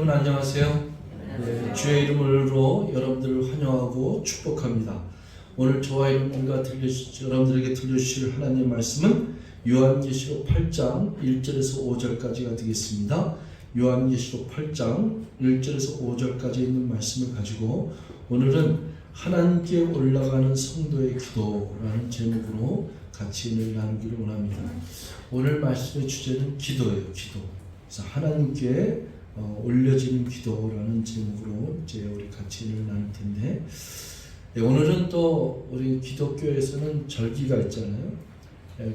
여러분 안녕하세요. 네, 주의 이름으로 여러분들을 환영하고 축복합니다. 오늘 저와 여러분들에게 들려주실 하나님의 말씀은 요한계시록 8장 1절에서 5절까지가 되겠습니다. 요한계시록 8장 1절에서 5절까지 있는 말씀을 가지고 오늘은 하나님께 올라가는 성도의 기도라는 제목으로 같이 은혜를 나누기를 원합니다. 오늘 말씀의 주제는 기도예요. 기도. 그래서 하나님께 올려지는 기도라는 제목으로 이제 우리 같이 은혜를 나눌 텐데, 오늘은 또 우리 기독교에서는 절기가 있잖아요.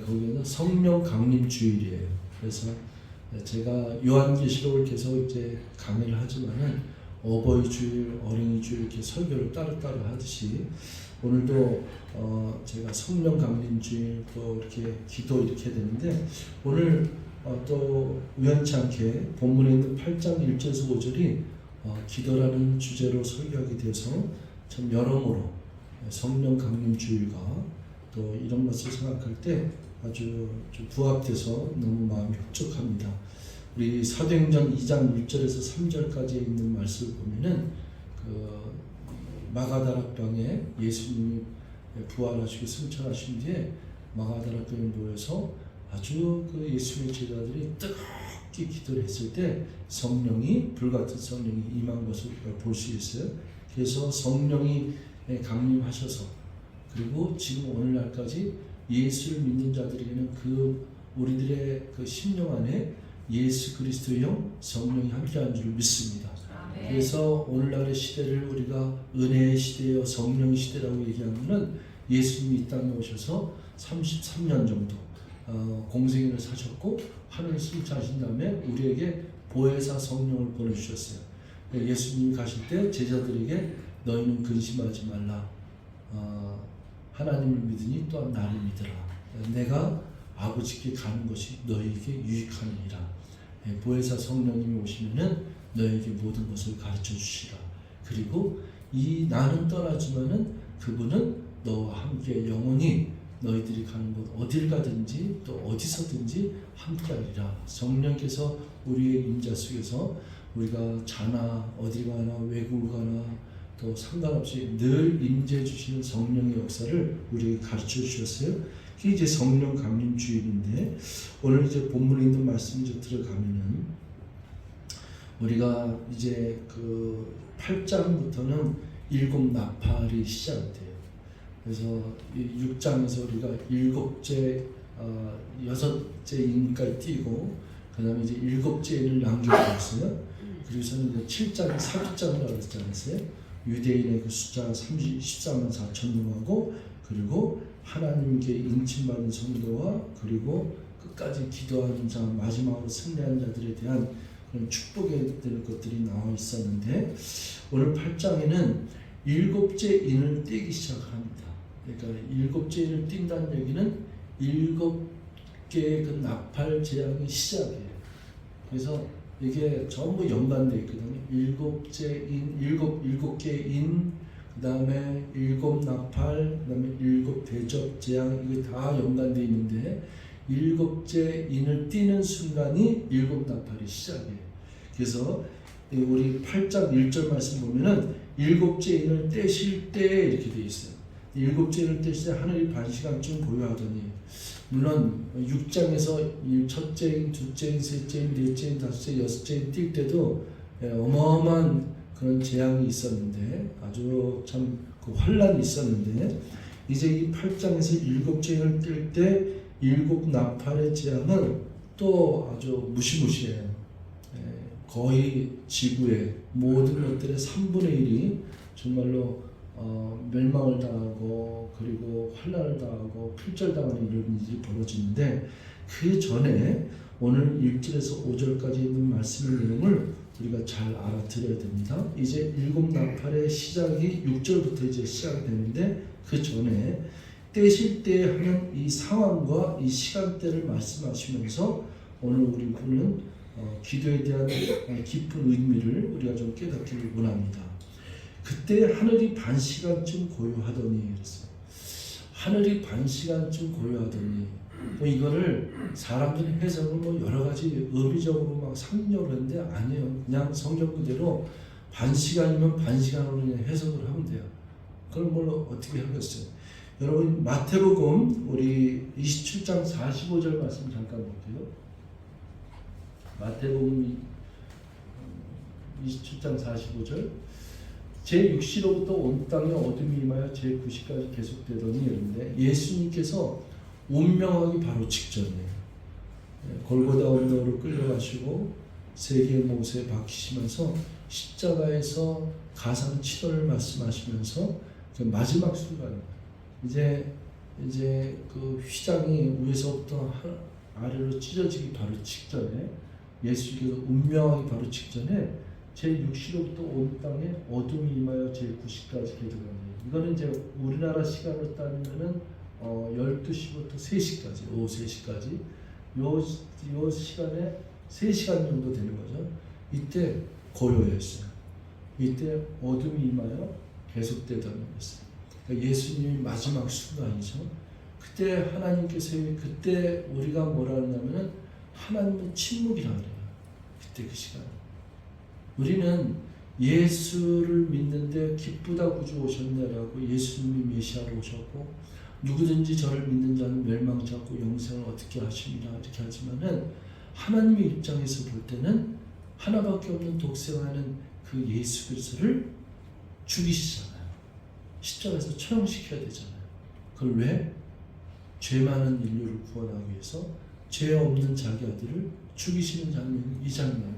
거기는 성령 강림 주일이에요. 그래서 제가 요한계시록을 계속 이제 강의를 하지만은 어버이 주일, 어린이 주일 이렇게 설교를 따로따로 하듯이 오늘도 제가 성령 강림 주일 또 이렇게 기도 이렇게 되는데, 오늘 또 우연치 않게 본문에 있는 8장 1절에서 5절이 기도라는 주제로 설교하게 돼서 참 여러모로 성령 강림 주일과 또 이런 것을 생각할 때 아주 좀 부합돼서 너무 마음이 흡족합니다. 우리 사도행전 2장 1절에서 3절까지 있는 말씀을 보면은 그 마가다락방에 예수님이 부활하시고 승천하신 뒤에 마가다락방에 모여서 아주 그 예수님의 제자들이 뜨겁게 기도를 했을 때 성령이, 불같은 성령이 임한 것을 우리가 볼 수 있어요. 그래서 성령이 강림하셔서, 그리고 지금 오늘날까지 예수를 믿는 자들에게는 그 우리들의 그 심령 안에 예수 그리스도의 영 성령이 함께한 줄 믿습니다. 아멘. 그래서 오늘날의 시대를 우리가 은혜의 시대여 성령의 시대라고 얘기하면은 예수님이 이 땅에 오셔서 33년 정도 공생애를 사셨고 하늘 승천하신 다음에 우리에게 보혜사 성령을 보내주셨어요. 예수님이 가실 때 제자들에게 너희는 근심하지 말라. 하나님을 믿으니 또한 나를 믿으라. 내가 아버지께 가는 것이 너희에게 유익하니라. 보혜사 성령님이 오시면은 너희에게 모든 것을 가르쳐 주시라. 그리고 이 나는 떠나지만은 그분은 너와 함께 영원히 너희들이 가는 곳 어딜 가든지 또 어디서든지 함께하리라. 성령께서 우리의 임자 속에서 우리가 자나 어디 가나 외국을 가나 또 상관없이 늘 임재해 주시는 성령의 역사를 우리에게 가르쳐 주셨어요. 그게 이제 성령 강림 주일인데, 오늘 이제 본문에 있는 말씀 이제 들어가면은 우리가 이제 그 8장부터는 7 나팔이 시작돼요. 그래서 6장에서 우리가 7째, 6째 인까지 띄고, 그 다음에 이제 7째 인을 남겨두었어요. 그리고서는 이제 7장, 사주장이라고 그랬지 않았어요? 유대인의 그 숫자 14만 4천 명하고, 그리고 하나님께 인침받은 성도와 그리고 끝까지 기도하는 자, 마지막으로 승리한 자들에 대한 그런 축복에 대한 것들이 나와 있었는데, 오늘 8장에는 7째 인을 떼기 시작합니다. 그러니까 7째 인을 띈다는 얘기는 7개의 그 나팔 재앙의 시작이에요. 그래서 이게 전부 연관되어 있거든요. 7째 인, 7개 인, 그 다음에 7 나팔, 그 다음에 7 대접 재앙, 이게 다 연관되어 있는데 7째 인을 띄는 순간이 7 나팔의 시작이에요. 그래서 우리 8장 1절 말씀 보면은 7째 인을 떼실 때 이렇게 되어 있어요. 7째 인을 떼실 때 하늘이 반시간쯤 고요하더니, 물론 6장에서 첫째 인, 둘째 인, 셋째 인, 넷째 인, 다섯째 인, 여섯째 인 뛸 때도 어마어마한 그런 재앙이 있었는데, 아주 참 그 환란이 있었는데, 이제 이 8장에서 7째 인을 뛸 때 7 나팔의 재앙은 또 아주 무시무시해요. 거의 지구의 모든 것들의 3분의 1이 정말로 멸망을 당하고 그리고 환난을 당하고 필절당하는 이런 일이 벌어지는데, 그 전에 오늘 1절에서 5절까지 있는 말씀의 내용을 우리가 잘 알아들어야 됩니다. 이제 7 나팔의 시작이 6절부터 이제 시작되는데, 그 전에 떼실 때 하는 이 상황과 이 시간대를 말씀하시면서 오늘 우리 보는 기도에 대한 깊은 의미를 우리가 좀 깨닫기를 원합니다. 그때 하늘이 반시간쯤 고요하더니, 그랬어요. 하늘이 반시간쯤 고요하더니, 뭐 이거를 사람들이 해석을 뭐 여러 가지 의미적으로 막 상징적으로 하는데 아니에요. 그냥 성경 그대로 반시간이면 반시간으로 그냥 해석을 하면 돼요. 그걸 뭘 어떻게 하겠어요? 여러분 마태복음 우리 27장 45절 말씀 잠깐 볼게요. 마태복음 27장 45절 제6시로부터 온 땅에 어둠이 임하여 제9시까지 계속되더니 이런데 예수님께서 운명하기 바로 직전이에요. 골고다 언덕으로 끌려가시고 세 개의 못에 박히시면서 십자가에서 가상 치료를 말씀하시면서 그 마지막 순간 이제 그 휘장이 위에서부터 아래로 찢어지기 바로 직전에 예수께서 운명하기 바로 직전에 제6시로부터 온 땅에 어둠이 임하여 제9시까지 계속하니 이거는 이제 우리나라 시간으로 따지면은 12시부터 3시까지 오후 3시까지 요 시간에 3시간 정도 되는 거죠. 이때 고요했어요. 이때 어둠이 임하여 계속되다는 것이었어요. 그러니까 예수님이 마지막 순간이죠. 그때 하나님께서 그때 우리가 뭐라 하냐면은 하나님은 침묵이라 그래요. 그때 그 시간. 우리는 예수를 믿는데 기쁘다 구주 오셨네라고 예수님이 메시아로 오셨고 누구든지 저를 믿는 자는 멸망치 않고 영생을 얻게 하십니다 이렇게 하지만은 하나님의 입장에서 볼 때는 하나밖에 없는 독생하는 그 예수 그리스도를 죽이시잖아요. 십자가에서 처형시켜야 되잖아요. 그걸 왜? 죄 많은 인류를 구원하기 위해서 죄 없는 자기 아들을 죽이시는 장면이 이 장면이에요.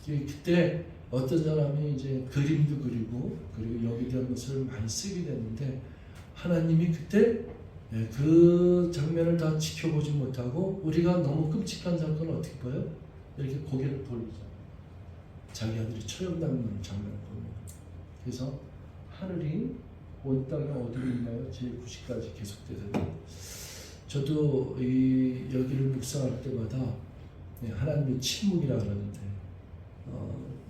그때 어떤 사람이 이제 그림도 그리고 그리고 여기에 대한 것을 많이 쓰게 되는데 하나님이 그때 그 장면을 다 지켜보지 못하고 우리가 너무 끔찍한 사건을 어떻게 봐요? 이렇게 고개를 돌리죠. 자기 아들이 처형당하는 장면을 보면 그래서 하늘이 온 땅에 어둠이 임하여 제9시까지 계속되더니 저도 여기를 묵상할 때마다 하나님의 침묵이라 그러는데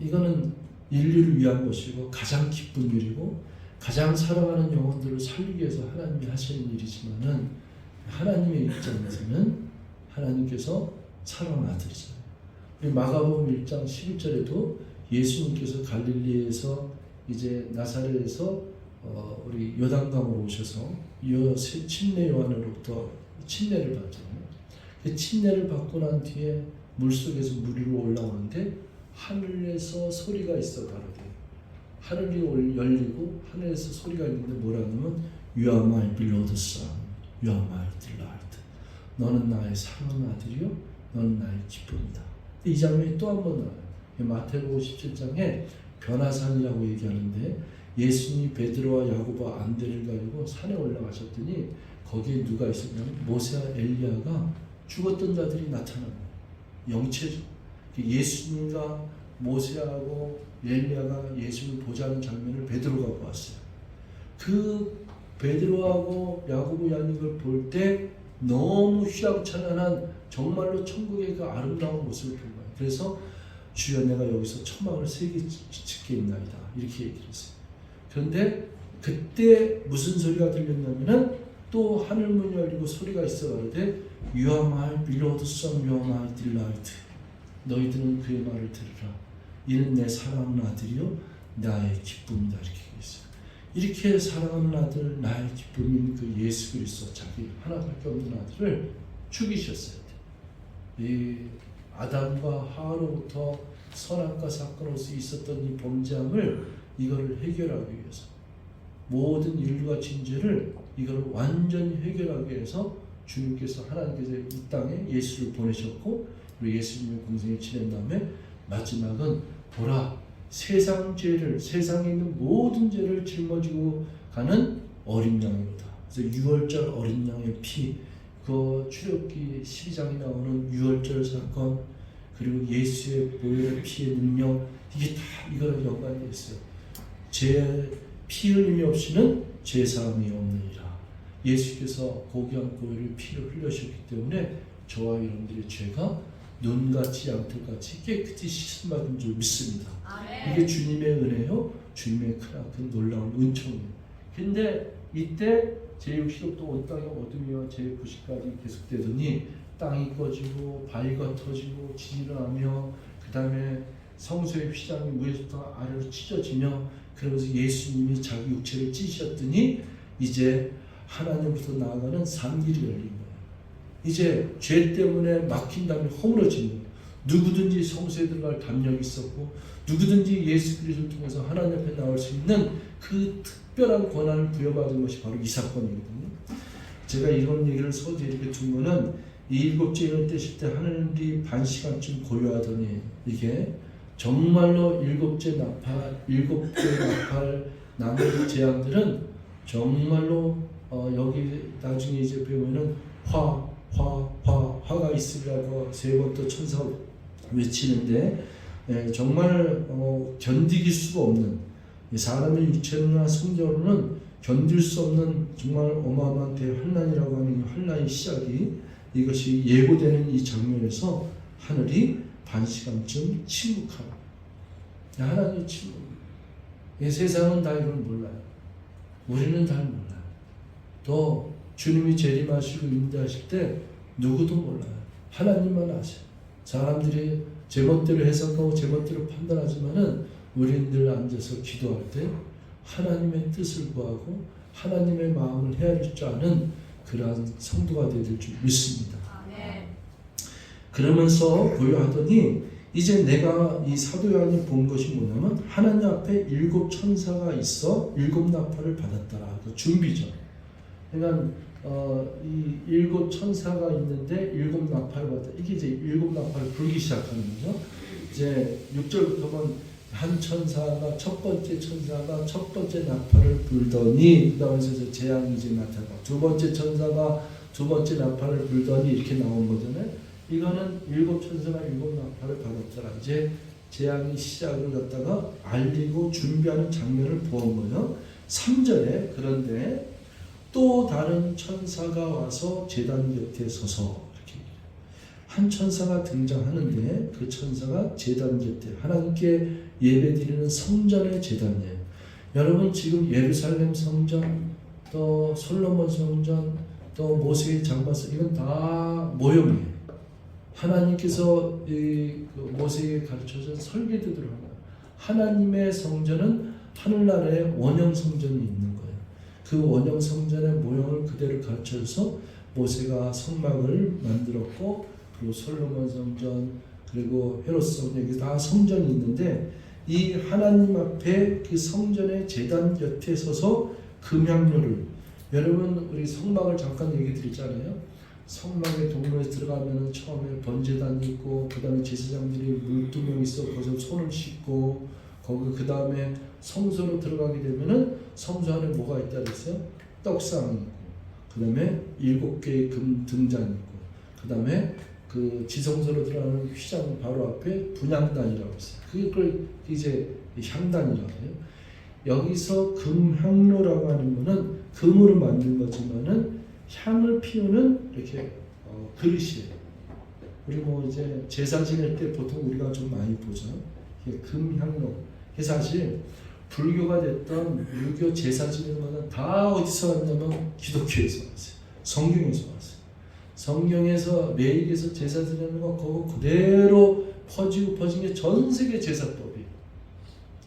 이거는 인류를 위한 것이고 가장 기쁜 일이고 가장 사랑하는 영혼들을 살리기 위해서 하나님이 하시는 일이지만은 하나님의 입장에서는 하나님께서 사랑하는 아들이잖아요. 마가복음 1장 11절에도 예수님께서 갈릴리에서 이제 나사렛에서 우리 요단강으로 오셔서 침례 요한으로부터 침례를 받잖아요. 그 침례를 받고 난 뒤에 물속에서 물 위로 올라오는데 하늘에서 소리가 있어 가로되 하늘이 열리고 하늘에서 소리가 있는데 뭐라 하냐면 You are my beloved son, You are my delight. 너는 나의 사랑하는 아들이요 너는 나의 기쁨이다. 이 장면이 또 한 번 나와요. 마태복음 17장에 변화산이라고 얘기하는데 예수님이 베드로와 야고보와 안드레를 가지고 산에 올라가셨더니 거기에 누가 있었냐면 모세와 엘리야가 죽었던 자들이 나타나는 거예요. 영체죠. 예수님과 모세하고 엘리야가 예수님을 보자는 장면을 베드로가 보았어요. 그 베드로하고 야고보 야닉을 볼 때 너무 휘황찬란한 정말로 천국의 그 아름다운 모습을 본 거예요. 그래서 주여 내가 여기서 천막을 3개 짓겠나이다 이렇게 얘기를 했어요. 그런데 그때 무슨 소리가 들렸냐면은 또 하늘문이 열리고 소리가 있어 가로되 You are my beloved son, You are my delight. 너희들은 그의 말을 들으라. 이는 내 사랑하는 아들이요 나의 기쁨이다 이렇게 얘기했어요. 이렇게 사랑하는 아들 나의 기쁨인 그 예수 그리스도 자기 하나밖에 없는 아들을 죽이셨어요. 이 아담과 하와로부터 선악과 사건으로서 있었던 이 범죄함을 이거를 해결하기 위해서 모든 인류가 진 죄를 이걸 완전히 해결하기 위해서 주님께서 하나님께서 이 땅에 예수를 보내셨고 그리고 예수님의 공생에 지낸 다음에 마지막은 보라 세상 죄를 세상에 있는 모든 죄를 짊어지고 가는 어린 양이로다. 그래서 유월절 어린 양의 피, 그 출애굽기 12장에 나오는 유월절 사건 그리고 예수의 보혈의 피의 능력 이게 다 이거랑 연관이 있어요. 제 피 흘림이 없이는 제사함이 없느니라. 예수께서 고귀한 보혈의 피를 흘려셨기 때문에 저와 여러분들의 죄가 눈같이 양털같이 깨끗이 씻음받은 줄 믿습니다. 이게 주님의 은혜요 주님의 크나큰 놀라운 은총이에요. 근데 이때 제6시로 또 온 땅의 어둠이와 제9시까지 계속되더니 땅이 꺼지고 바위가 터지고 지진을 하며 그 다음에 성소의 휘장이 위에서부터 아래로 찢어지며 그러면서 예수님이 자기 육체를 찢으셨더니 이제 하나님부터 나아가는 산길이 열린 거예요. 이제 죄 때문에 막힌 다음에 허물어진 거예요. 누구든지 성소에 들어갈 담력이 있었고 누구든지 예수 그리스도를 통해서 하나님 앞에 나올 수 있는 그 특별한 권한을 부여받은 것이 바로 이 사건이거든요. 제가 이런 얘기를 서두에 이렇게 둔 거는 이 7째 인을 떼실 때 하늘이 반 시간쯤 고요하더니 이게 정말로 7째 나팔, 7개 나팔 나머지 재앙들은 정말로 여기 나중에 이제 배우면은 화가 있으리라고 3번 또 천사가 외치는데 정말 견디길 수가 없는 사람의 육체나 성적으로는 견딜 수 없는 정말 어마어마한 대환난이라고 하는 이 환난의 시작이 이것이 예고되는 이 장면에서 하늘이 반 시간쯤 침묵하고 하나님의 침묵. 이 세상은 다 이걸 몰라요. 우리는 잘 몰라요. 또 주님이 재림하시고 임재하실 때 누구도 몰라요. 하나님만 아세요. 사람들이 제멋대로 해석하고 제멋대로 판단하지만은 우리는 늘 앉아서 기도할 때 하나님의 뜻을 구하고 하나님의 마음을 헤아릴 줄 아는 그러한 성도가 되야 될 줄 믿습니다. 그러면서 고요하더니 이제 내가 이 사도 요한이 본 것이 뭐냐면 하나님 앞에 7 천사가 있어 7 나팔을 받았더라. 그 준비죠. 그러니까 이 7 천사가 있는데 7 나팔을 받았다. 이게 이제 7 나팔을 불기 시작하는 거죠. 이제 6절부터 보면 한 천사가 첫 번째 천사가 첫 번째 나팔을 불더니 그 다음에 이제 재앙이 이제 나타나고 두 번째 천사가 두 번째 나팔을 불더니 이렇게 나온 거잖아요. 이거는 7 천사가 7 나팔을 받았더라. 이제 재앙이 시작을 갖다가 알리고 준비하는 장면을 본 거예요. 3절에 그런데 또 다른 천사가 와서 제단 곁에 서서 이렇게 한 천사가 등장하는데 그 천사가 제단 곁에 하나님께 예배드리는 성전의 제단이에요. 여러분 지금 예루살렘 성전 또 솔로몬 성전 또 모세의 장막성 이건 다 모형이에요. 하나님께서 그 모세에게 가르쳐준 설계도대로 하는 거예요. 하나님의 성전은 하늘나라에 원형 성전이 있는 거예요. 그 원형 성전의 모형을 그대로 가르쳐서 모세가 성막을 만들었고 그리고 솔로몬 성전 그리고 헤롯 성전 여기 다 성전이 있는데 이 하나님 앞에 그 성전의 제단 곁에 서서 금향로를 여러분 우리 성막을 잠깐 얘기 드렸잖아요. 성막의 동로에 들어가면 처음에 번제단이 있고 그 다음에 제사장들이 물두명 있어 거기서 손을 씻고 거기 그 다음에 성소로 들어가게 되면은 성소 안에 뭐가 있다 그랬어요? 떡상이 있고 그 다음에 7개의 금 등잔이 있고 그 다음에 그 지성소로 들어가는 휘장 바로 앞에 분향단이라고 했어요. 그걸 이제 향단이라고 해요. 여기서 금향로라고 하는 거는 금으로 만든 거지만은 향을 피우는 이렇게 그릇이에요. 우리 뭐 이제 제사 지낼 때 보통 우리가 좀 많이 보죠. 이게 금향로. 이게 사실 불교가 됐던 유교 제사 지내는 거는 다 어디서 왔냐면 기독교에서 왔어요. 성경에서 왔어요. 성경에서 레위기에서 제사 지내는 거 그거 그대로 퍼진 게 전 세계 제사법이에요.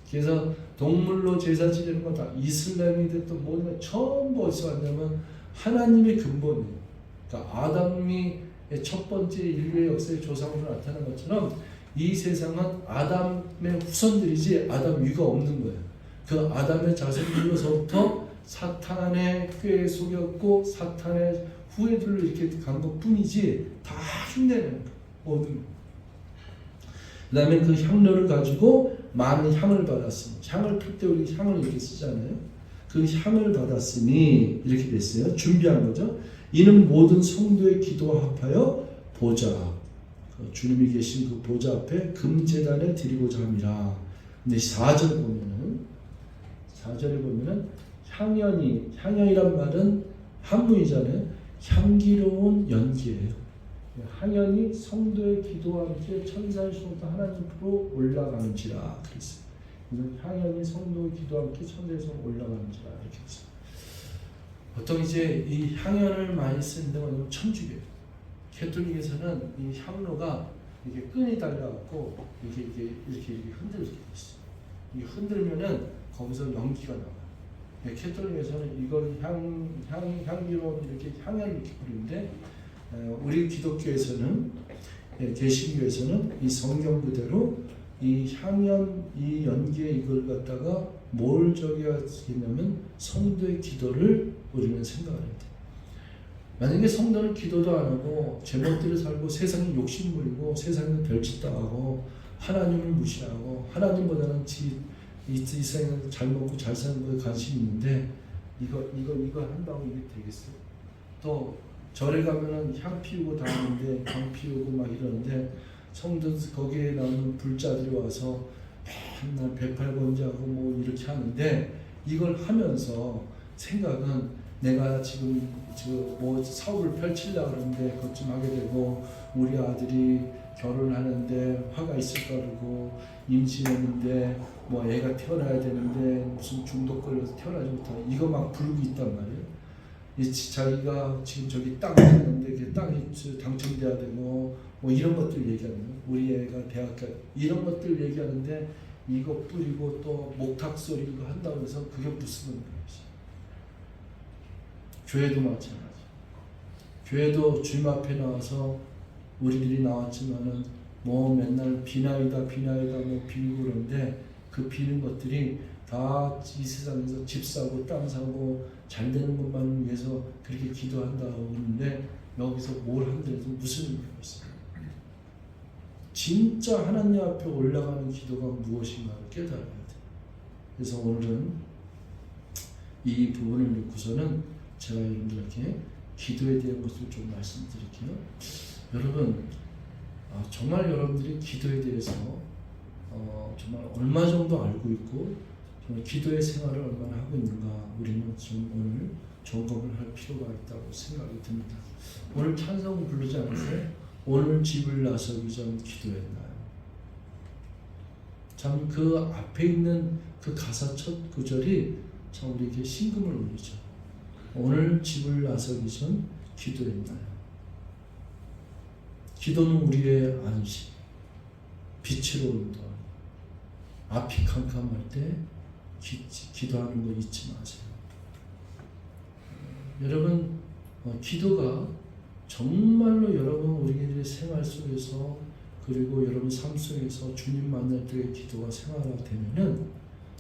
그래서 동물로 제사 지내는 거 다 이슬람이 됐던 뭐냐 전부 어디서 왔냐면 하나님의 근본이에요. 그러니까 아담이 첫 번째 인류의 역사의 조상으로 나타난 것처럼 이 세상은 아담의 후손들이지 아담 위가 없는 거예요. 그 아담의 자손들로서부터 사탄의 꾀에 속였고 사탄의 후예들로 이렇게 간 것뿐이지 다 흉내내는 거예요. 모든 거. 그 다음에 그 향로를 가지고 많은 향을 받았으니 향을 필 때 우리 향을 이렇게 쓰잖아요. 그 향을 받았으니 이렇게 됐어요. 준비한 거죠. 이는 모든 성도의 기도와 합하여 보좌 주님이 계신 그 보좌 앞에 금제단에 드리고자 함이라. 근데 4절에 보면은 향연이란 말은 한문이잖아요. 향기로운 연기예요. 향연이 성도의 기도와 함께 천사의 손부터 하나님으로 올라가는지라 그랬어요. 그래서 향연이 성도의 기도와 함께 천사의 손 올라가는지라 이렇게 했어요. 5절에 보면은 보통 이제 이 향연을 많이 쓰는 데가 뭐냐면 천주교. 캐톨릭에서는 이 향로가 이게 끈이 달려갖고 이렇게 흔들게 있어. 이 흔들면은 거기서 연기가 나와. 캐톨릭에서는 이걸 향기로 이렇게 향연을 이렇게 부르는데, 우리 기독교에서는, 개신교에서는 이 성경 그대로 이 향연, 이 연기에 이걸 갖다가 뭘 저기 하겠냐면 성도의 기도를 우리는 생각을 해야 돼. 만약에 성도는 기도도 안 하고 제멋대로 살고 세상에 욕심부리고 세상에 별짓당하고 하나님을 무시하고 하나님보다는 이 세상에서 잘 먹고 잘 사는 거에 관심이 있는데 이거 한다고 이게 되겠어? 또 절에 가면은 향 피우고 다니는데 광 피우고 막 이러는데 성도 거기에 나오는 불자들이 와서 맨날 백팔건자하고 뭐 이렇게 하는데 이걸 하면서 생각은 내가 지금 뭐 사업을 펼치려고 하는데 그것 좀 하게 되고 우리 아들이 결혼하는데 화가 있을까 그러고 임신했는데 뭐 애가 태어나야 되는데 무슨 중독 걸려서 태어나지 못하고 이거 막 불고 있단 말이에요. 자기가 지금 저기 땅 샀는데 그 땅이 당첨돼야 되고 뭐 이런 것들 얘기하는 거예요. 우리 애가 대학 가 이런 것들 얘기하는데 이거 뿌리고 또 목탁 소리 이거 한다고 해서 그게 무슨 거지? 교회도 마찬가지. 교회도 주님 앞에 나와서 우리들이 나왔지만은 뭐 맨날 비나이다 뭐 빌고 그러는데 그 비는 것들이 다 이 세상에서 집 사고 땅 사고 잘 되는 것만 위해서 그렇게 기도한다고 하는데 여기서 뭘 한다해서 무슨 의미가 있어요? 진짜 하나님 앞에 올라가는 기도가 무엇인가를 깨달아야 돼. 그래서 오늘은 이 부분을 놓고서는 제가 여러분들에게 기도에 대한 것을 좀 말씀드릴게요. 여러분, 정말 여러분들이 기도에 대해서 정말 얼마 정도 알고 있고 정말 기도의 생활을 얼마나 하고 있는가 우리는 좀 오늘 점검을 할 필요가 있다고 생각이 듭니다. 오늘 찬송을 부르지 않으세요? 오늘 집을 나서기 전 기도했나요? 참 그 앞에 있는 그 가사 첫 구절이 참 우리에게 신금을 울리죠. 오늘 집을 나서기 전 기도했나요? 기도는 우리의 안식, 빛으로 인도하는. 앞이 캄캄할 때 기도하는 거 잊지 마세요. 여러분, 기도가 정말로 여러분 우리들의 생활 속에서 그리고 여러분 삶 속에서 주님 만날 때의 기도가 생활화가 되면은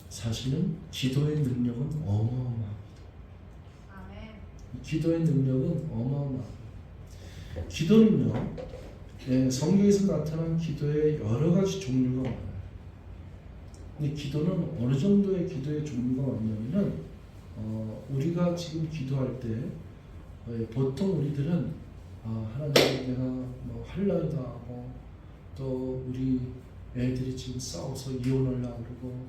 사실은 기도의 능력은 어마어마합니다. 아멘. 기도의 능력은 어마어마합니다. 기도는요, 성경에서 나타난 기도의 여러 가지 종류가 많아요. 근데 기도는 어느 정도의 기도의 종류가 많냐면은 우리가 지금 기도할 때 보통 우리들은 하나님 내가 뭐 환난이 당하고 또 우리 애들이 지금 싸워서 이혼하려고 그러고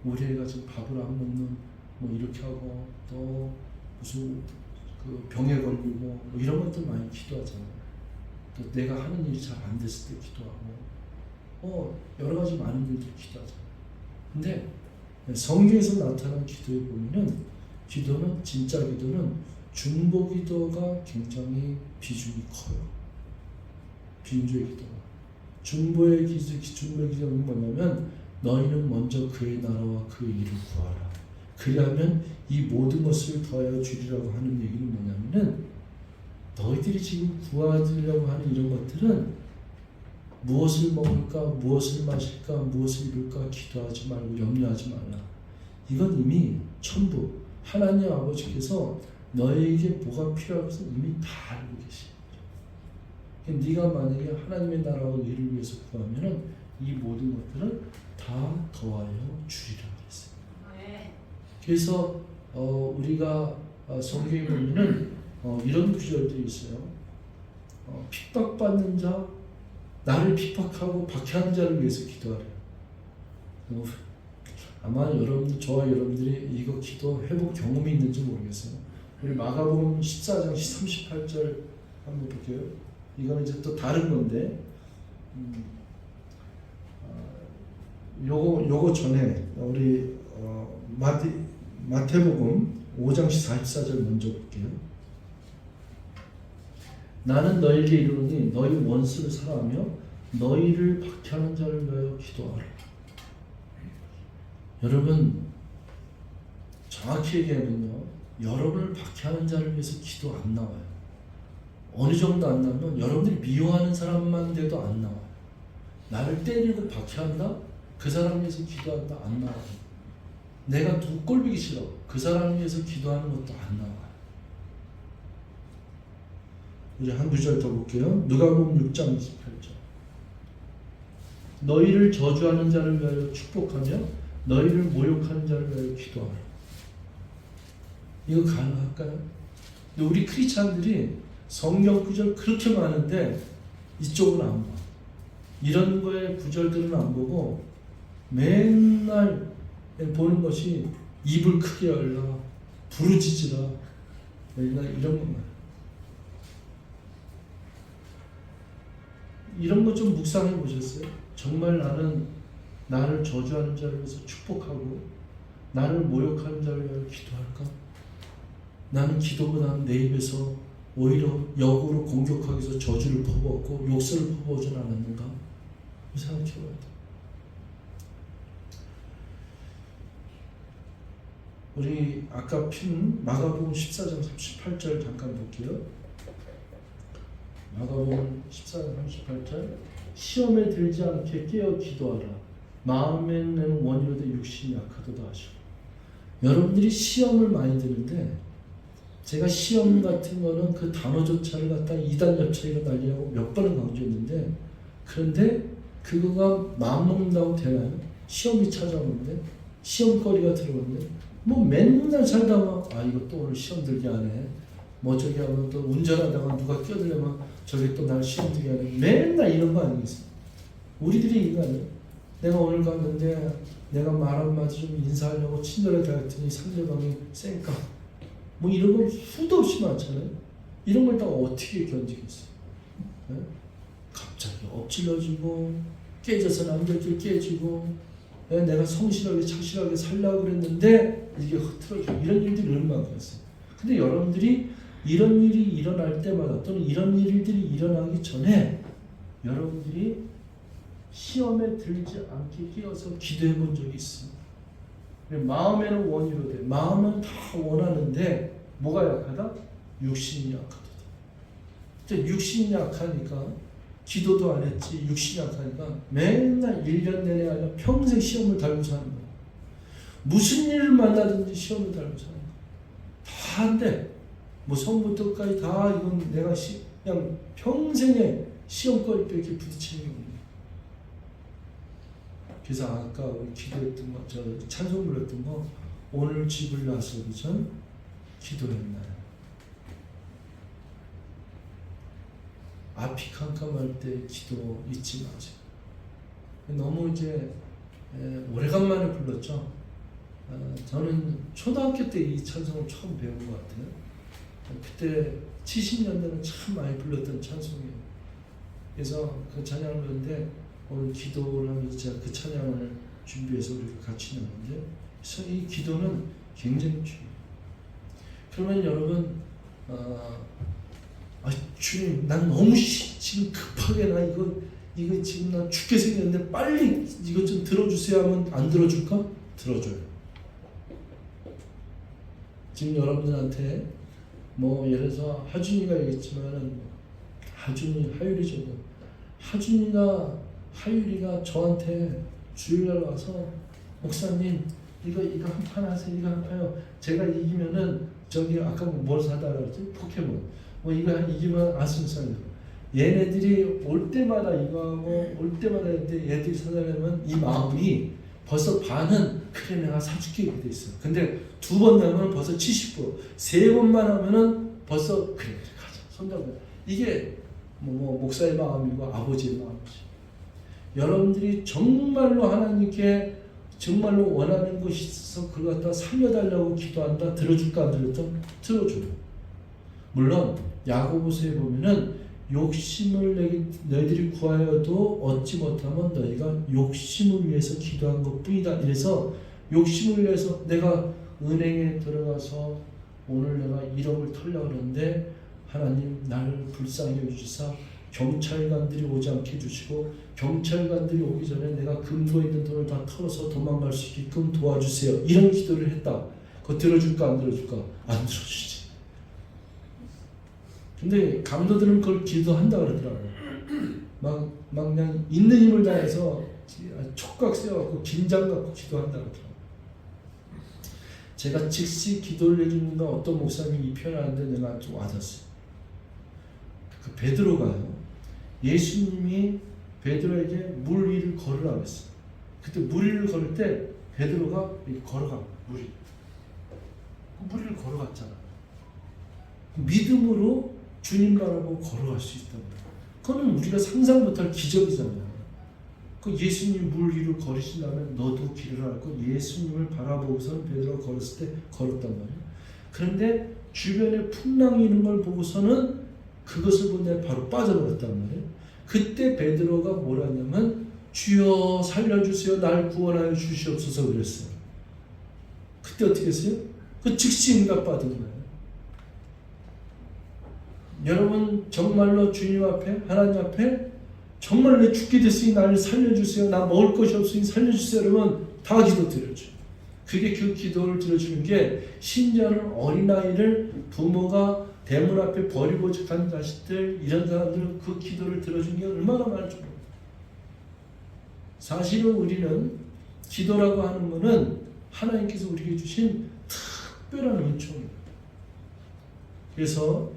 우리 애가 지금 밥을 안 먹는 뭐 이렇게 하고 또 무슨 그 병에 걸리고 뭐 이런 것들 많이 기도하잖아요. 또 내가 하는 일이 잘 안 됐을 때 기도하고 여러 가지 많은 일들 기도하잖아요. 근데 성경에서 나타난 기도에 보면은 기도는 진짜 기도는 중보 기도가 굉장히 비중이 커요. 빈조의 기도가. 중보의 기도는 뭐냐면 너희는 먼저 그의 나라와 그의 일을 구하라. 그리하면 이 모든 것을 더하여 주리라고 하는 얘기는 뭐냐면은 너희들이 지금 구하려고 하는 이런 것들은 무엇을 먹을까, 무엇을 마실까, 무엇을 입을까 기도하지 말고 염려하지 말라. 이건 이미 전부 하나님 아버지께서 너에게 뭐가 필요하고서 이미 다 알고 계시는 거죠. 네가 만약에 하나님의 나라와 일을 위해서 구하면은 이 모든 것들은 다 더하여 주리라 그랬어요. 그래서 우리가 성경에 보면은 이런 구절들이 있어요. 핍박받는 자, 나를 핍박하고 박해하는 자를 위해서 기도하래요. 아마 저와 여러분들이 이거 기도 해본 경험이 있는지 모르겠어요. 우리 마가복음 14장 38절 한번 볼게요. 이거는 이제 또 다른 건데, 요거 전에 우리 마태복음 5장 44절 먼저 볼게요. 나는 너에게 이르노니 너희 원수를 사랑하며 너희를 박해하는 자를 위하여 기도하라. 여러분 정확히 얘기하면요, 여러분을 박해하는 자를 위해서 기도 안 나와요. 어느 정도 안 나오면 여러분들이 미워하는 사람만 돼도 안 나와요. 나를 때리고 박해한다? 그 사람 위해서 기도한다? 안 나와요. 내가 누구 꼴보기 싫어, 그 사람 위해서 기도하는 것도 안 나와요. 우리 한 구절 더 볼게요. 누가복음 6장 28절. 너희를 저주하는 자를 위하여 축복하며 너희를 모욕하는 자를 위하여 기도하라. 이거 가능할까요? 근데 우리 크리스찬들이 성경 구절 그렇게 많은데 이쪽은 안 봐. 이런 거에 구절들은 안 보고 맨날 보는 것이 입을 크게 열라, 부르짖으라, 맨날 이런 것만. 이런 거 좀 묵상해 보셨어요? 정말 나는 나를 저주하는 자를 위해서 축복하고 나를 모욕하는 자를 위하여 기도할까? 나는 기도보다는 내 입에서 오히려 역으로 공격하기 위해서 저주를 퍼부었고 욕설을 퍼부어진 않았는가? 생각해 봐야 돼. 우리 아까 핀 마가복음 14장 38절 잠깐 볼게요. 마가복음 14장 38절. 시험에 들지 않게 깨어 기도하라. 마음에는 원이로되 육신이 약하도다 하시고. 여러분들이 시험을 많이 드는데 제가 시험 같은 거는 그 단어조차를 갖다 이단 엽차이로 날리라고 몇 번을 강조했는데, 그런데 그거가 마음먹는다고 되나요? 시험이 찾아오는데, 시험거리가 들어오는데 뭐 맨날 살다가 아 이거 또 오늘 시험 들게 하네, 뭐 저기 하면 또 운전하다가 누가 끼어들려면 저기 또 날 시험 들게 하네, 맨날 이런 거 아니겠어요? 우리들이 인간은 내가 오늘 갔는데 내가 말 한마디 좀 인사하려고 친절하게 했더니 상대방이 쌩까 뭐 이런 거 수도 없이 많잖아요. 이런 걸 다 어떻게 견디겠어요? 네? 갑자기 엎질러지고 깨져서 남들끼리 깨지고, 네? 내가 성실하게 착실하게 살려고 그랬는데 이게 흐트러지고, 이런 일들이 얼마나 많았어요. 근데 여러분들이 이런 일이 일어날 때마다 또는 이런 일들이 일어나기 전에 여러분들이 시험에 들지 않게 끼어서 기도해 본 적이 있습니다. 마음에는 원이로 돼. 마음은 다 원하는데 뭐가 약하다? 육신이 약하다. 육신이 약하니까 기도도 안 했지. 육신이 약하니까 맨날 1년 내내 아니라 평생 시험을 달고 사는 거야. 무슨 일을 만나든지 시험을 달고 사는 거야. 다 한데 뭐 처음부터까지 다 이건 내가 그냥 평생에 시험거리밖에 부딪히는 게 없네. 그래서 아까 우리 기도했던 거, 저 찬송 불렀던 거, 오늘 집을 나서기 전 기도했나요? 앞이 캄캄할 때 기도 잊지 마세요. 너무 이제 오래간만에 불렀죠. 저는 초등학교 때 이 찬송을 처음 배운 것 같아요. 그때 70년대는 참 많이 불렀던 찬송이에요. 그래서 그 찬양을 부르는데 오늘 기도를 하면서 제가 그 찬양을 준비해서 우리가 같이 나누는데, 그래서 이 기도는 굉장히 중요해요. 그러면 여러분, 주님, 난 너무 지금 급하게 이거 지금 나 죽게 생겼는데 빨리 이거 좀 들어주세요 하면 안 들어줄까? 들어줘요. 지금 여러분들한테 뭐 예를 들어서 하준이가 얘기했지만은 하준이, 하율이죠. 하율이가 저한테 주일날 와서 목사님 이거 한 판 하세요. 이거 한 판요. 제가 이기면은 저기 아까 뭘 사다 그랬지? 포켓몬. 뭐 이거 이기면 아승산이요. 얘네들이 올 때마다 이거 하고 올 때마다 얘들이 사달라면 이 마음이 벌써 반은 그래 내가 사줄게 이렇게 돼 있어요. 근데 두 번 나면 벌써 70%, 세 번만 하면은 벌써 그래 가자 손잡고. 이게 뭐 목사의 마음이고 아버지의 마음이지. 여러분들이 정말로 하나님께 정말로 원하는 것이 있어서 그걸 갖다 살려달라고 기도한다. 들어줄까 안 들어줄까? 들어줘요. 물론 야고보서에 보면은 욕심을 너희들이 구하여도 얻지 못하면 너희가 욕심을 위해서 기도한 것 뿐이다. 이래서 욕심을 위해서 내가 은행에 들어가서 오늘 내가 1억을 털려고 하는데 하나님 나를 불쌍히 여주시사 경찰관들이 오지 않게 해주시고 경찰관들이 오기 전에 내가 금고 있는 돈을 다 털어서 도망갈 수 있게끔 도와주세요. 이런 기도를 했다. 그거 들어줄까 안 들어줄까? 안 들어주지. 근데 강도들은 그걸 기도한다 그러더라고요. 막 그냥 있는 힘을 다해서 촉각 세워갖고 긴장 갖고 기도한다 그러더라고요. 제가 즉시 기도를 해주는 건 어떤 목사님이 이 표현하는데 내가 좀 와닿았어요. 그 베드로가요. 예수님이 베드로에게 물 위를 걸으라고 했어요. 그때 물 위를 걸을 때 베드로가 걸어가 물 위를 걸어갔잖아. 믿음으로 주님 바라보고 걸어갈 수 있다고. 그거는 우리가 상상 못할 기적이잖아요. 그 예수님 물 위를 걸으신다면 너도 길을 알고 예수님을 바라보고서는 베드로가 걸었을 때 걸었단 말이에요. 그런데 주변에 풍랑이 있는 걸 보고서는 그것을 보내 바로 빠져버렸단 말이에요. 그때 베드로가 뭐라 했냐면 주여 살려주세요. 날 구원하여 주시옵소서 그랬어요. 그때 어떻게 했어요? 그 즉시 응답받은 거예요. 여러분 정말로 주님 앞에 하나님 앞에 정말 내 죽게 됐으니 나를 살려주세요. 나 먹을 것이 없으니 살려주세요. 여러분 다 기도 드려줘요. 그게 그 기도를 들어주는 게 심지어는 어린아이를 부모가 대문 앞에 버리고 간 자식들 이런 사람들은 그 기도를 들어주는 게 얼마나 많은지 모릅니다. 사실은 우리는 기도라고 하는 것은 하나님께서 우리에게 주신 특별한 은총입니다. 그래서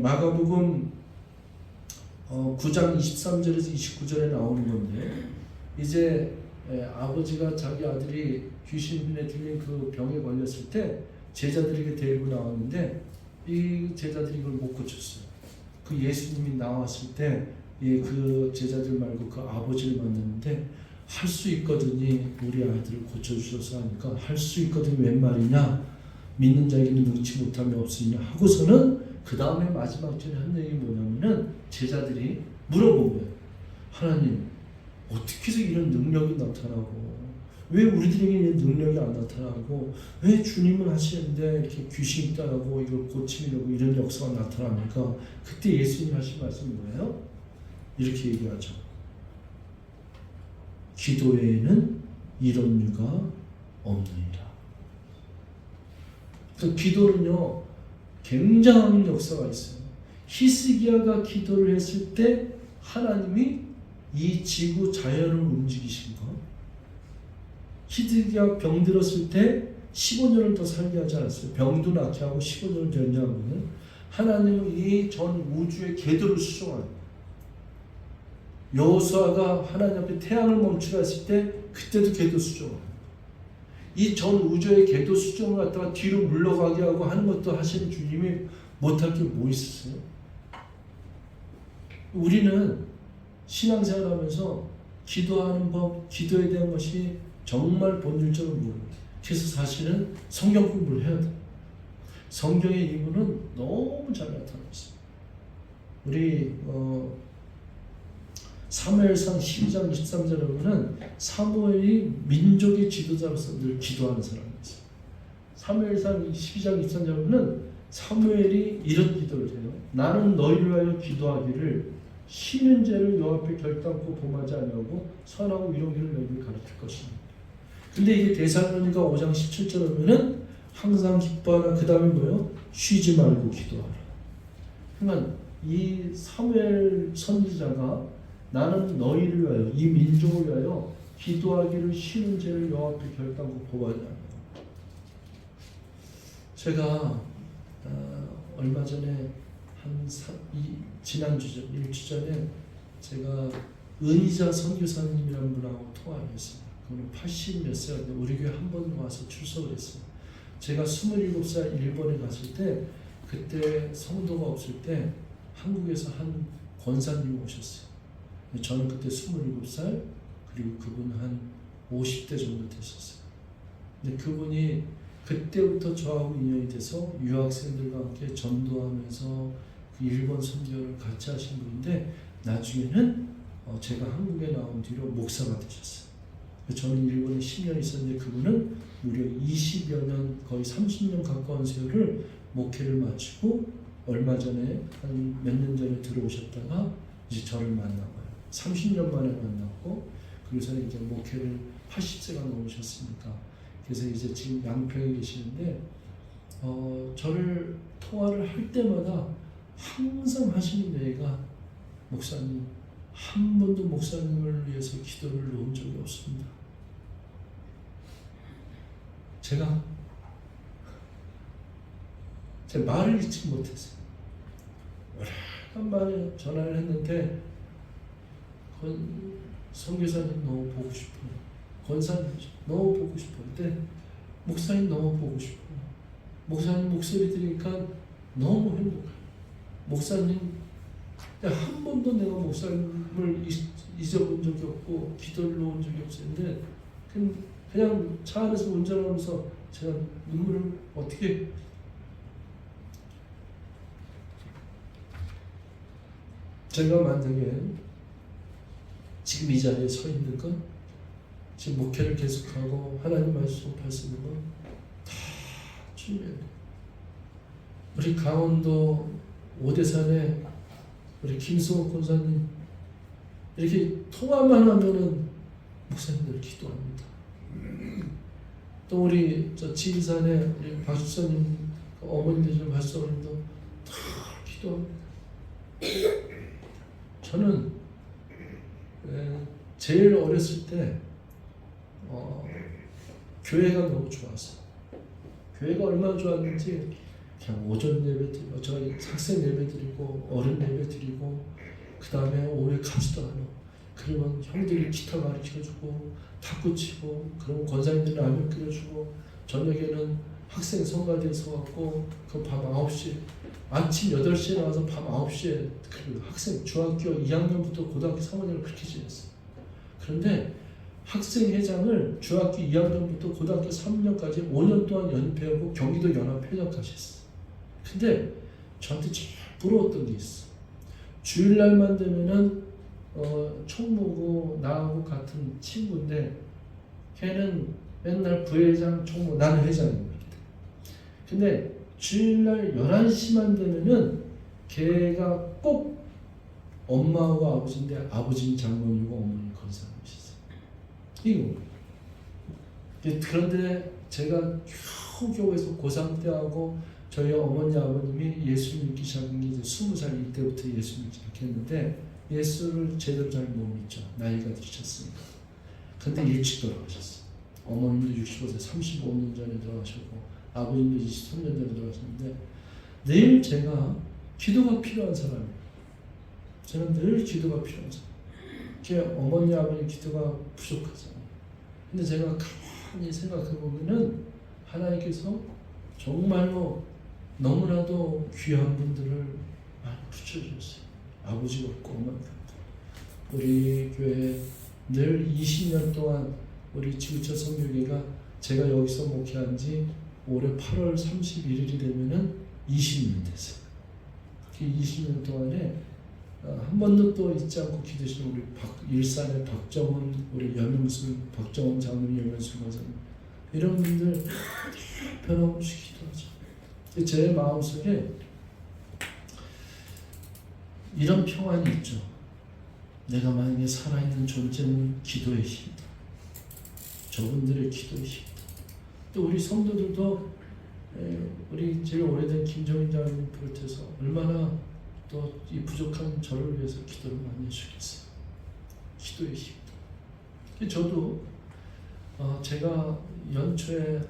마가복음 9장 23절에서 29절에 나오는 건데 이제 아버지가 자기 아들이 귀신에 들린 그 병에 걸렸을 때 제자들에게 데리고 나왔는데 이 제자들이 이걸 못 고쳤어요. 그 예수님이 나왔을 때 그 제자들 말고 그 아버지를 만났는데 할 수 있거든요. 우리 아들을 고쳐주셔서 하니까 할 수 있거든요. 웬 말이냐? 믿는 자에게는 능치 못함이 없으냐 하고서는 그 다음에 마지막 절에 한 얘기 뭐냐면은 제자들이 물어본 거예요. 하나님 어떻게 해서 이런 능력이 나타나고 왜 우리들에게 능력이 안 나타나고 왜 주님은 하시는데 이렇게 귀신이 따라고 이걸 고치려고 이런 역사가 나타납니까? 그때 예수님 하신 말씀이 뭐예요? 이렇게 얘기하죠. 기도 외에는 이런 유가 없느니라. 그 기도는요 굉장한 역사가 있어요. 히스기야가 기도를 했을 때 하나님이 이 지구 자연을 움직이신 것. 히스기야 병 들었을 때 15년을 더 살게 하지 않았어요. 병도 낫게 하고 15년을 연장하거든요. 하나님은 이 전 우주의 궤도를 수정하는 여호수아가 하나님 앞에 태양을 멈추라 했을 때 그때도 궤도 수정을 이 전 우주의 궤도 수정을 갖다가 뒤로 물러가게 하고 하는 것도 하시는 주님이 못할 게 뭐 있었어요? 우리는 신앙생활하면서 기도하는 법, 기도에 대한 것이 정말 본질적으로 모릅니다. 그래서 사실은 성경 공부를 해야 돼요. 성경의 이유는 너무 잘 나타나고 있습니다. 우리 사무엘상 12장 23절에 보면 사무엘이 민족의 지도자로서 늘 기도하는 사람이었어요. 사무엘상 12장 23절에 보면 사무엘이 이런 기도를 해요. 나는 너희를 위하여 기도하기를 쉬는 죄를 여호와 앞에 결단코 범하지 아니하고 선하고 이런 길을 너희에게 가르칠 것입니다. 근데 이게 데살로니가 5장 17절에 보면 항상 기뻐하라. 그 다음에 뭐예요? 쉬지 말고 기도하라. 그러니까 이 사무엘 선지자가 나는 너희를 위하여 이 민족을 위하여 기도하기를 쉬는 죄를 여호와 앞에 결단코 범하지 아니하고. 제가 얼마 전에 지난주죠. 일주 전에 제가 은희자 선교사님이라는 분하고 통화를 했습니다. 그분은 80 몇 세인데 우리 교회 한 번 와서 출석을 했어요. 제가 27살 일본에 갔을 때 그때 성도가 없을 때 한국에서 한 권사님이 오셨어요. 저는 그때 27살 그리고 그분 한 50대 정도 됐었어요. 근데 그분이 그때부터 저하고 인연이 돼서 유학생들과 함께 전도하면서 그 일본 선교를 같이 하신 분인데 나중에는 제가 한국에 나온 뒤로 목사가 되셨어요. 저는 일본에 10년 있었는데 그분은 무려 20여 년, 거의 30년 가까운 세월을 목회를 마치고 얼마 전에 한 몇 년 전에 들어오셨다가 이제 저를 만난 거예요. 30년 만에 만났고 그래서 이제 목회를 80세가 넘으셨으니까 그래서 이제 지금 양평에 계시는데 저를 통화를 할 때마다 항상 하시는 얘기가 목사님 한 번도 목사님을 위해서 기도를 놓은 적이 없습니다. 제가 제 말을 잊지 못했어요. 오래간 만에 전화를 했는데 선교사님 너무 보고 싶어요. 권사님 너무 보고 싶어요. 근데 목사님 너무 보고 싶어요. 목사님 목소리 들으니까 너무 행복해요. 목사님 한 번도 내가 목사님을 잊어본 적이 없고 기도를 놓은 적이 없었는데 그냥 차 안에서 운전하면서 제가 눈물을 어떻게 제가 만약에 지금 이 자리에 서 있는 건 지금 목회를 계속하고 하나님 말씀 전할 수 있는 건 다 주님이에요. 우리 강원도 오대산에 우리 김승호 권사님 이렇게 통화만 하면은 목사님들 기도합니다. 또 우리 저 지리산에 우리 박수사님 어머니 되시는 박수사님도 다 기도합니다. 저는 제일 어렸을 때 교회가 너무 좋았어요. 교회가 얼마나 좋았는지 그냥 오전 예배 드리고 저희 학생 예배 드리고 어른 예배 드리고 그 다음에 오후에 가지도 않아. 그러면 형들이 기타 가르쳐주고 탁구 치고 그러면 권사님들 라면 끓여주고 저녁에는 학생 성가대에서 왔고 그 밤 9시 아침 8시에 나와서 밤 9시에 그 학생 중학교 2학년부터 고등학교 3학년을 그렇게 지냈어요. 그런데 학생회장을 중학교 2학년부터 고등학교 3학년까지 5년 동안 연패하고 경기도 연합회장까지 했어요. 근데 저한테 제일 부러웠던 게 있어. 주일날만 되면은 총무고 나하고 같은 친구인데 걔는 맨날 부회장, 총무, 나는 회장입니다. 근데 주일날 11시만 되면은 걔가 꼭 엄마하고 아버지인데 아버지는 장로님이고 어머니는 권사님이셨어요. 이거. 그런데 제가 교회에서 고3 때하고 저희 어머니 아버님이 예수 믿기 시작한 게 이제 20살 이때부터 예수 믿기 시작했는데 예수를 제대로 잘 못 믿죠. 나이가 드셨으니까. 근데 일찍 돌아가셨어요. 어머님도 65세 35년 전에 돌아가셨고 아버님도 23년 전에 돌아가셨는데 늘 제가 기도가 필요한 사람이에요. 저는 늘 기도가 필요한 사람. 제 어머니 아버님 기도가 부족하잖아요. 근데 제가 가만히 생각해 보면은 하나님께서 정말로 너무나도 귀한 분들을 많이 붙여주셨어요. 아버지가 없고 어머니가 없고. 우리 교회 늘 20년 동안 우리 지구촌 선교회가 제가 여기서 목회한 지 올해 8월 31일이 되면은 20년 됐어요. 그 20년 동안에 한 번도 또 잊지 않고 기도하시는 우리 일산의 박정훈, 우리 여명수, 박정훈 장로님, 여명수 권사님 이런 분들 변함없이 기도하죠. 제 마음속에 이런 평안이 있죠. 내가 만약에 살아있는 존재는 기도의 힘이다. 저분들의 기도의 힘이다. 또 우리 성도들도 우리 제일 오래된 김정인 장로님 비롯해서 얼마나 또 이 부족한 저를 위해서 기도를 많이 해주겠어요. 기도의 힘이다. 저도 제가 연초에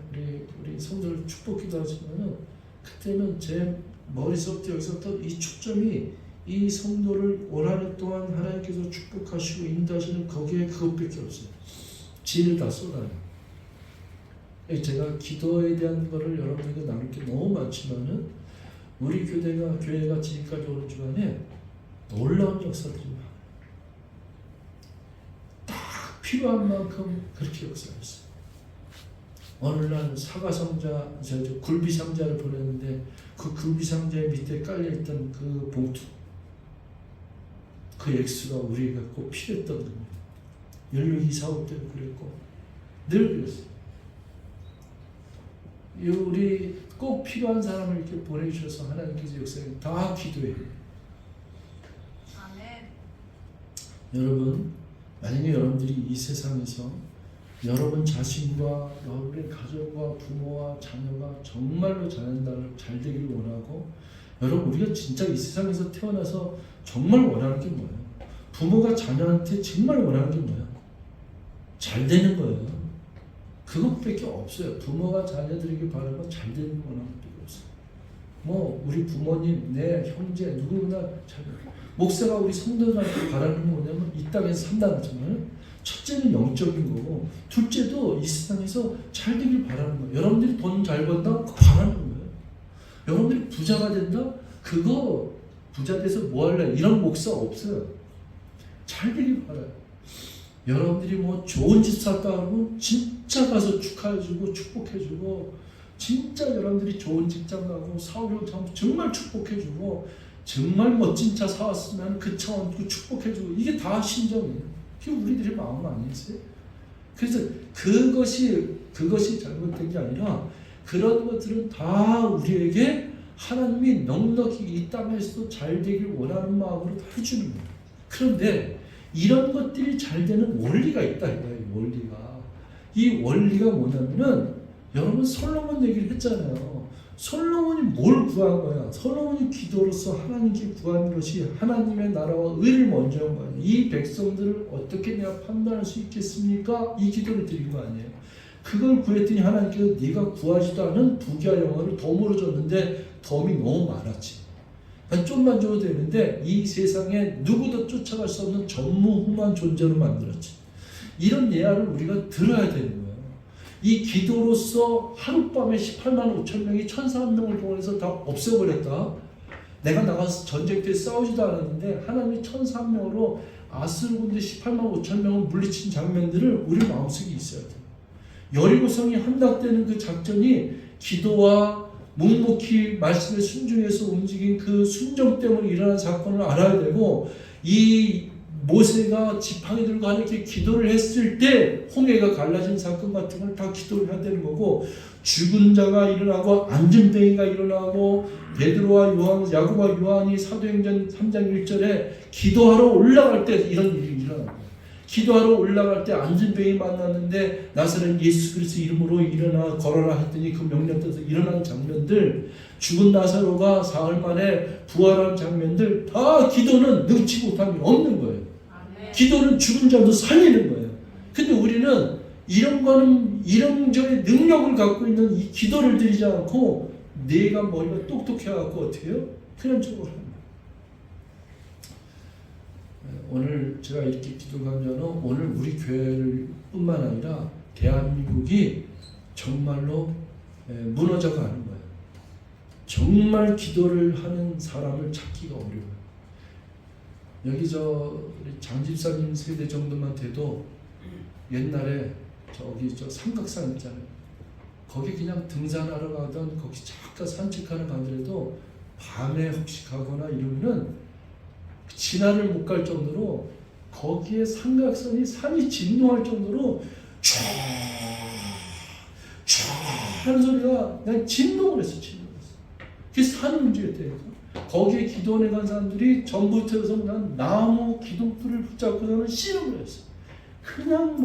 우리 성도를 축복기도 하지만은 그때는 제 머릿속부터 여기서부터 이 축점이 이 성도를 올 한 해 동안 하나님께서 축복하시고 인도하시는 거기에 그것밖에 없어요. 진을 다 쏟아요. 제가 기도에 대한 거를 여러분에게 나눌 게 너무 많지만은 우리 교회가 지금까지 오는 주간에 놀라운 역사들이 많아요. 딱 필요한 만큼 그렇게 역사했어요. 어느 날 사과상자, 굴비상자를 보냈는데 그 굴비상자 밑에 깔려있던 그 봉투, 그 액수가 우리가 꼭 필요했던 겁니다. 연료 이사업 때도 그랬고 늘 그랬어요. 우리 꼭 필요한 사람을 이렇게 보내주셔서 하나님께서 역사에 다 기도해요. 아멘. 여러분, 만약에 여러분들이 이 세상에서 여러분 자신과 여러분의 가족과 부모와 자녀가 정말로 잘 되기를 원하고, 여러분 우리가 진짜 이 세상에서 태어나서 정말 원하는 게 뭐예요? 부모가 자녀한테 정말 원하는 게 뭐예요? 잘 되는 거예요. 그것밖에 없어요. 부모가 자녀들에게 바라는 건 잘 되는 거 원하는 것밖에 없어요. 뭐 우리 부모님, 내 형제 누구나 잘, 목사가 우리 성도들한테 바라는 건 뭐냐면 이 땅에서 산다는 첫째는 영적인 거고, 둘째도 이 세상에서 잘 되길 바라는 거예요. 여러분들이 돈 잘 번다? 그거 바라는 거예요. 여러분들이 부자가 된다? 그거 부자 돼서 뭐 할래? 이런 목사 없어요. 잘 되길 바라요. 여러분들이 뭐 좋은 집 샀다 하고 진짜 가서 축하해주고 축복해주고, 진짜 여러분들이 좋은 직장 가고 사업을 정말 축복해주고, 정말 멋진 차 사왔으면 그 차 얹고 축복해주고, 이게 다 신정이에요. 그게 우리들의 마음 아니겠어요? 그래서 그것이 잘못된 게 아니라, 그런 것들은 다 우리에게 하나님이 넉넉히 이 땅에서도 잘 되길 원하는 마음으로 다 해주는 거예요. 그런데 이런 것들이 잘 되는 원리가 있다 이거예요. 원리가. 이 원리가 뭐냐면은, 여러분 솔로몬 얘기를 했잖아요. 솔로몬이 뭘 구한 거야? 솔로몬이 기도로서 하나님께 구한 것이 하나님의 나라와 의를 먼저 한 거예요. 이 백성들을 어떻게 내가 판단할 수 있겠습니까? 이 기도를 드린 거 아니에요. 그걸 구했더니 하나님께서 네가 구하지도 않은 부귀와 영화를 덤으로 줬는데, 덤이 너무 많았지. 좀만 줘도 되는데 이 세상에 누구도 쫓아갈 수 없는 전무후무한 존재로 만들었지. 이런 예화를 우리가 들어야 되는 거예요. 이 기도로서 하룻밤에 18만 5천 명이 1,400명을 동원해서 다 없애버렸다. 내가 나가서 전쟁 때 싸우지도 않았는데 하나님이 1,400명으로 아스르 군대 18만 5천 명을 물리친 장면들을 우리 마음속에 있어야 돼요. 여리고성이 함락되는 그 작전이 기도와 묵묵히 말씀에 순종해서 움직인 그 순종 때문에 일어난 사건을 알아야 되고, 이 모세가 지팡이 들고 하나님께 기도를 했을 때 홍해가 갈라진 사건 같은 걸 다 기도를 해야 되는 거고, 죽은 자가 일어나고 안전뱅이가 일어나고, 베드로와 요한, 야고보와 요한이 사도행전 3장 1절에 기도하러 올라갈 때 이런 일이 일어나는 거예요. 기도하러 올라갈 때 안전뱅이 만났는데 나사렛 예수 그리스도 이름으로 일어나 걸어라 했더니 그 명령 따라서 일어나는 장면들, 죽은 나사로가 사흘 만에 부활한 장면들, 다 기도는 능치 못함이 없는 거예요. 기도는 죽은 자도 살리는 거예요. 근데 우리는 이런 거는 이런저런 능력을 갖고 있는 이 기도를 드리지 않고, 내가 머리가 똑똑해갖고 어떻게 해요? 그런 쪽으로 합니다. 오늘 제가 이렇게 기도하면 오늘 우리 교회를 뿐만 아니라 대한민국이 정말로 무너져 가는 거예요. 정말 기도를 하는 사람을 찾기가 어려워요. 여기 우리 장 집사님 세대 정도만 돼도 옛날에 저기 삼각산 있잖아요. 거기 그냥 등산하러 가던, 거기 잠깐 산책하러 가더라도 밤에 혹시 가거나 이러면은 진화를 못 갈 정도로, 거기에 삼각산이 산이 진동할 정도로 촤 하는 소리가 그냥 진동을 했어. 그게 산이 움직였다니까. 거기에 기도원에 간 사람들이 전부터서 그냥 나무 기둥불을 붙잡고서는 씨름을 했어. 그냥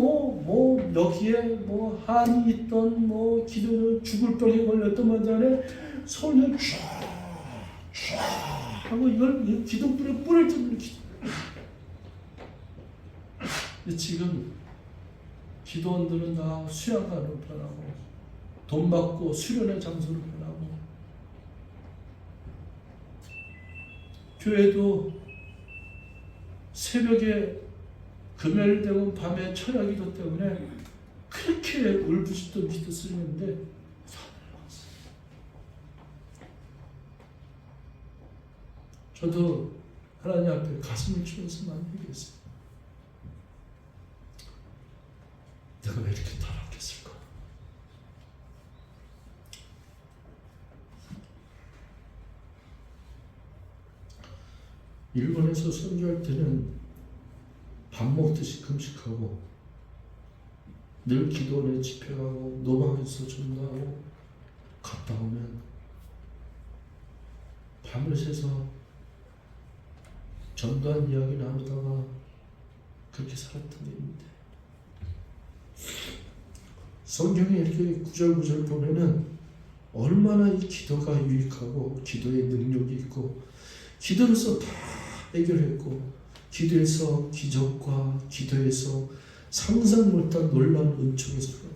여기에 한이 있던 기도 죽을 병에 걸렸던 만장에 손을 촤 하고 이걸 기둥불에 뿌릴 정도로 기도. 근데 지금 기도원들은 다 수양관으로 변하고, 돈 받고 수련의 장소로 변하고, 교회도 새벽에 금요일 되면 밤에 철야기도 때문에 그렇게 울부짖던 기도 쓰는데 저도 하나님 앞에 가슴을 치면서 많이 얘기했어요. 내가 왜 이렇게 타락했을까? 일본에서 선교할 때는 밥 먹듯이 금식하고, 늘 기도원에 집회가고 노방에서 전도하고 갔다 오면 밤을 새서 전도한 이야기 나누다가 그렇게 살았던 일인데, 성경에 이렇게 구절구절 보면은 얼마나 이 기도가 유익하고 기도의 능력이 있고 기도로서 다 해결했고 기도에서 기적과 기도에서 상상 못한 놀라운 은총이 있습니다.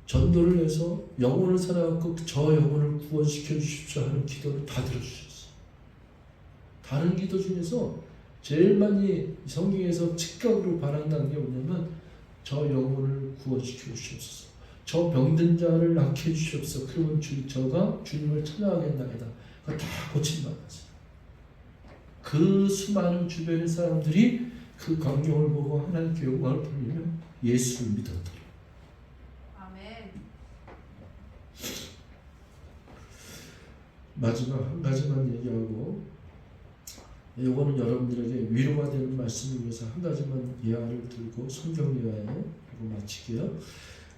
전도를 해서 영혼을 살아갖고 저 영혼을 구원시켜 주십시오 하는 기도를 다 들어주셨어요. 다른 기도 중에서 제일 많이 성경에서 즉각으로 반응하는 게 뭐냐면 저 영혼을 구원시켜 주시옵소서, 저 병든 자를 낫게 해주시옵소서, 그러면 저가 주님을 찾아가겠나이다. 그거 다 고침받았어요. 그 수많은 주변의 사람들이 그 광경을 보고 하나님께 영광을 돌리며 예수를 믿었더라. 아멘. 마지막 한 가지만 얘기하고, 이거는 여러분들에게 위로가 되는 말씀을 위해서 한 가지만 예화를 들고 성경 예화에 그리고 마치게요.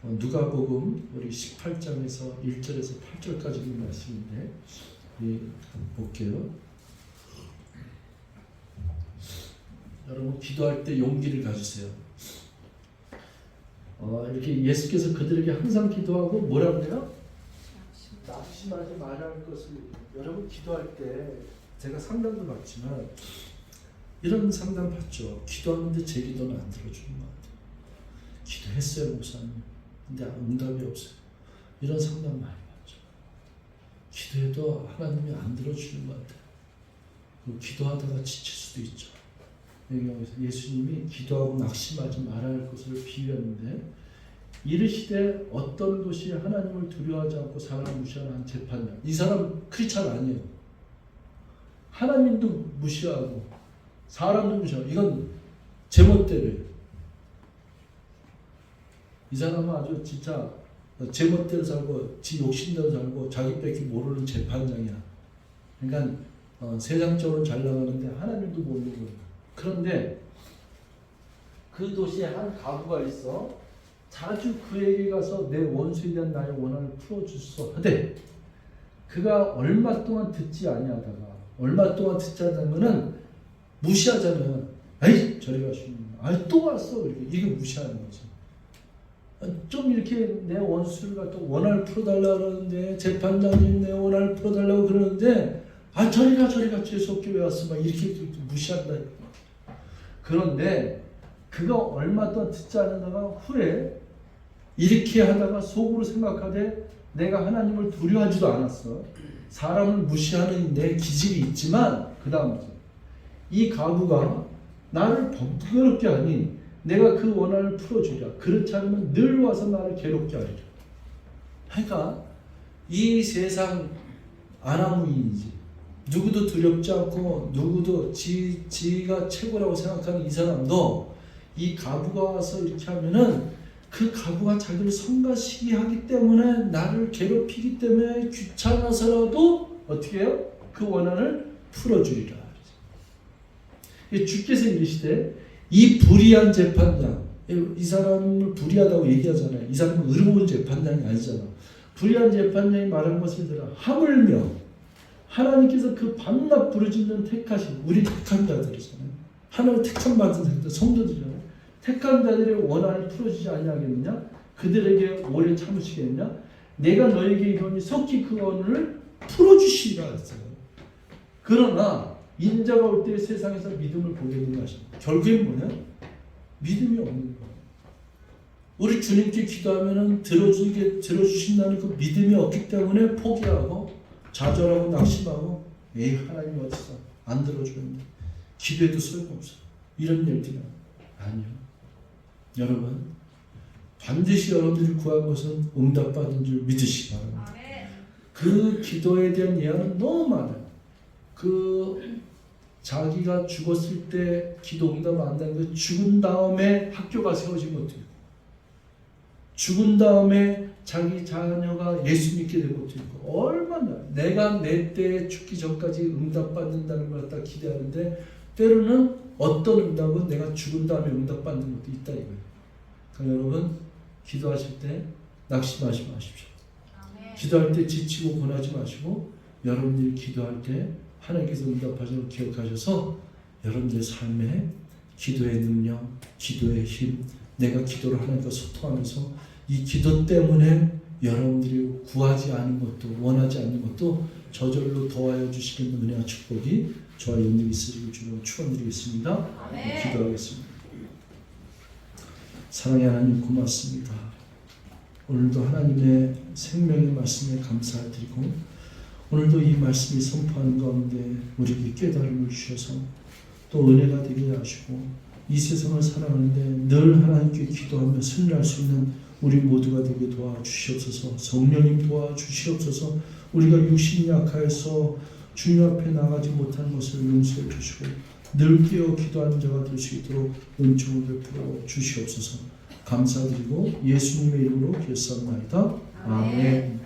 누가복음 우리 18장에서 1절에서 8절까지 있는 말씀인데, 볼게요. 여러분 기도할 때 용기를 가지세요. 이렇게 예수께서 그들에게 항상 기도하고 뭐라 그래요? 낙심하지 말아야 할 것을. 여러분 기도할 때 제가 상담도 받지만 이런 상담 받죠. 기도하는데 제 기도는 안 들어주는 것 같아요. 기도했어요 목사님, 근데 응답이 없어요. 이런 상담 많이 받죠. 기도해도 하나님이 안 들어주는 것 같아요. 기도하다가 지칠 수도 있죠. 여기서 예수님이 기도하고 낙심하지 말아야 할 것을 비유했는데, 이르시되 어떤 것이 하나님을 두려워하지 않고 사람 무시하는 한 재판장. 이 사람 크리스찬 아니에요. 하나님도 무시하고 사람도 무시하고, 이건 제멋대로예요. 이 사람은 아주 진짜 제멋대로 살고 지 욕심대로 살고 자기밖에 모르는 재판장이야. 그러니까 세상적으로 잘 나가는데 하나님도 모르는 거예요. 그런데 그 도시에 한 가부가 있어. 자주 그에게 가서 내 원수에 대한 나의 원한을 풀어주소 하되, 그가 얼마 동안 듣지 아니하다가, 얼마 동안 듣지 않으면은 무시하잖아요. 아이 저리 가시면, 아이 또 왔어, 이게 무시하는 거지. 좀 이렇게 내 원수를 갖다 원한을 풀어달라 그러는데, 재판장님 내 원한을 풀어달라고 그러는데, 아 저리 가 재수없게 왜 왔어, 막 이렇게 무시한다. 그런데 그가 얼마 동안 듣지 않다가 후에 이렇게 하다가 속으로 생각하되, 내가 하나님을 두려워하지도 않았어. 사람을 무시하는 내 기질이 있지만, 그 다음부터 이 가부가 나를 번거롭게 하니 내가 그 원한을 풀어주리라. 그렇지 않으면 늘 와서 나를 괴롭게 하리라. 그러니까 이 세상 아나무인이지, 누구도 두렵지 않고 누구도 지가 최고라고 생각하는 이 사람도, 이 가부가 와서 이렇게 하면은 그 가부가 자기를 성가시기하기 때문에, 나를 괴롭히기 때문에 귀찮아서라도 어떻게 해요? 그 원한을 풀어주리라. 주께서 이르시되 이 불의한 재판장, 이 사람을 불의하다고 얘기하잖아요. 이 사람은 의로운 재판장이 아니잖아. 불의한 재판장이 말한 것을 들어 하물며 하나님께서 그 밤낮 부르짖는 택하신, 우리 택한 자들이잖아요. 하나님 택한 받은 성도들이잖아요. 택한 자들의 원한을 풀어주지 아니하겠느냐? 그들에게 오래 참으시겠느냐? 내가 너에게 이르노니 속히 그 원한을 풀어주시리라 했어요. 그러나 인자가 올 때 세상에서 믿음을 보겠는가 하십니다. 결국엔 뭐냐? 믿음이 없는 거예요. 우리 주님께 기도하면 들어주신다는 그 믿음이 없기 때문에 포기하고 좌절하고 낙심하고, 에이 하나님 어디서 안 들어주는데 기도해도 소용없어, 이런 일들은 아니요. 여러분 반드시 여러분들이 구한 것은 응답받은 줄 믿으시기 바랍니다. 그 기도에 대한 예화는 너무 많아요. 자기가 죽었을 때 기도 응답 안 되는 거, 죽은 다음에 학교가 세워지면 어떻게, 죽은 다음에 자기 자녀가 예수 믿게 되고 어떻게, 얼마나 내가 내 때에 죽기 전까지 응답받는다는 걸 갖다 기대하는데, 때로는 어떤 응답은 내가 죽은 다음에 응답받는 것도 있다 이거예요. 그러니까 여러분 기도하실 때 낙심하지 마십시오. 아멘. 기도할 때 지치고 고나지 마시고 여러분들이 기도할 때 하나님께서 응답하시는 걸 기억하셔서 여러분들의 삶에 기도의 능력, 기도의 힘, 내가 기도를 하나님과 소통하면서 이 기도 때문에 여러분들이 구하지 않은 것도 원하지 않는 것도 저절로 더하여 주시는 은혜와 축복이 저와 연립이 있으시길 주로 축원드리겠습니다. 아멘. 기도하겠습니다. 사랑의 하나님 고맙습니다. 오늘도 하나님의 생명의 말씀에 감사드리고 오늘도 이 말씀이 선포하는 가운데 우리에게 깨달음을 주셔서 또 은혜가 되게 하시고 이 세상을 살아가는데 늘 하나님께 기도하며 승리할 수 있는 우리 모두가 되게 도와주시옵소서. 성령님 도와주시옵소서. 우리가 육신이 약하여서 주님 앞에 나가지 못하는 것을 용서해 주시고 늘 깨어 기도하는 자가 될 수 있도록 은총을 베풀어 주시옵소서. 감사드리고 예수님의 이름으로 기도합나이다. 아멘.